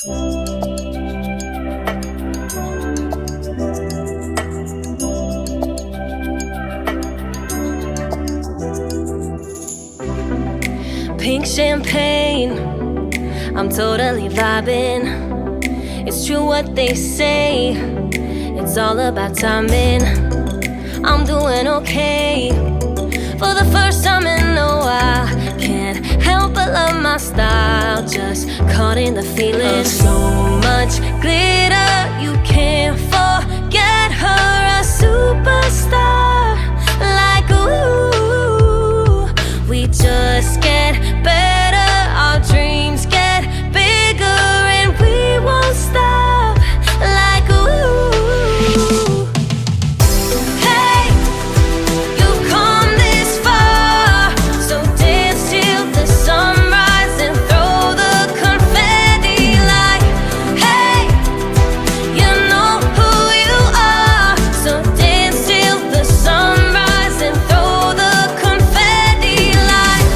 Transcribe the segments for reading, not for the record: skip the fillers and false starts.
Pink champagne, I'm totally vibing. It's true what they say, it's all about timing. I'm doing okay, for the first time in a while. Can't help but love my style, just caught in the feeling. So much glitter, you can't forget her, a superstar. Like ooh, we just get better, our dreams get bigger, and we won't stop. Like ooh, hey, you've come this far, so dance till the sunrise and throw the confetti. Like hey, you know who you are, so dance till the sunrise and throw the confetti. Like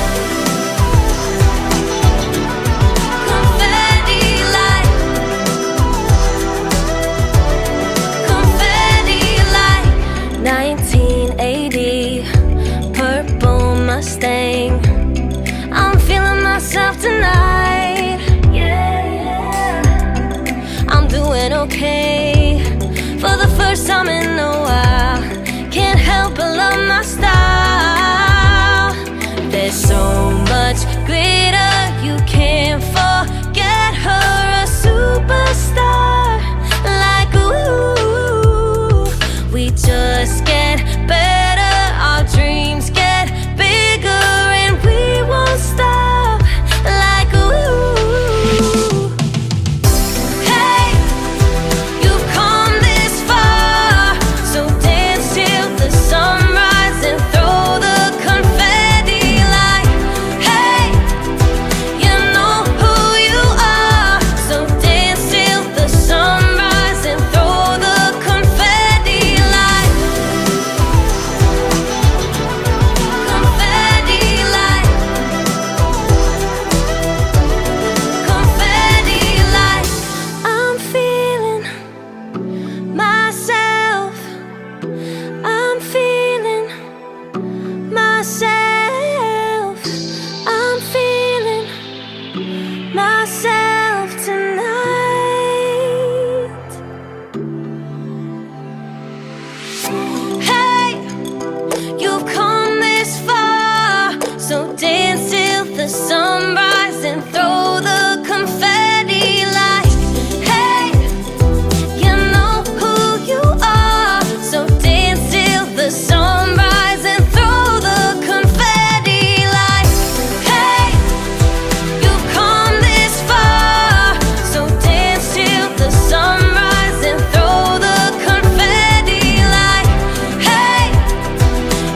confetti, like confetti, like 1980 purple Mustang. I'm feeling myself tonight. Yeah, I'm doing okay, for the first time in a while. Can't help but love my style. There's so much glitter, you can't forget her, a superstar. Like ooh, we just get better, our dreams get bigger, and we won't stop. Like ooh, hey, you've come this far, so dance till the sunrise and throw the confetti. Like hey, you know who you are, so dance till the sunrise and throw the confetti. Like confetti, like confetti, like I'm feeling myself, I'm feeling myself, I'm feeling myself tonight. Hey, you've come this far, so dance till the sunrise and throw the confetti. Like hey, you know who you are, so dance till the sunrise and throw the confetti. Like hey, you've come this far, so dance till the sunrise and throw the confetti. Like hey,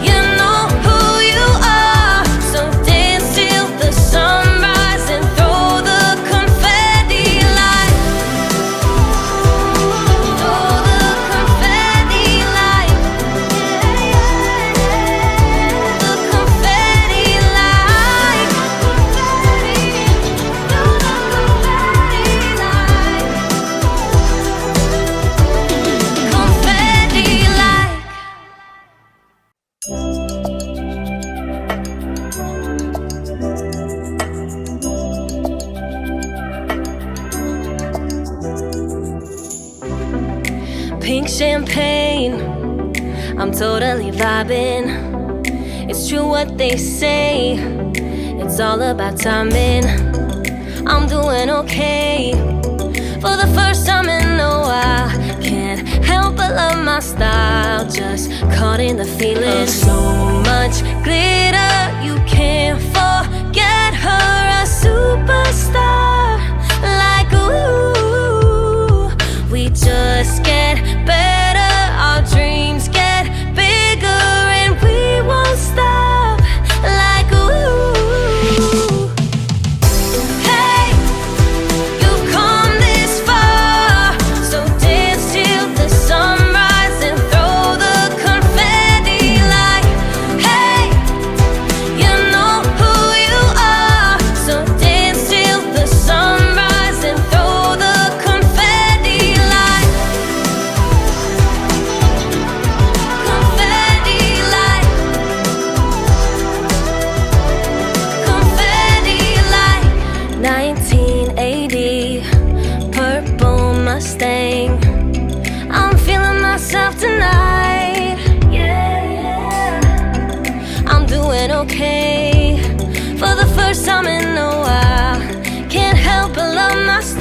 you know who you are, so dance till the sunrise and throw the confetti. Like throw the confetti. Like the confetti. Like confetti. Like pink champagne, I'm totally vibing. It's true what they say, it's all about timing. I'm doing okay, for the first time in a while. Can't help but love my style, just caught in the feeling. So much glitter, you can't forget her, a superstar. Like ooh, we just get better, our dreams get bigger, and we won't stop. Like ooh, hey, you've come this far, so dance till the sunrise and throw the confetti. Like hey, you know who you are, so dance till the first time in a while. Can't help but love myself.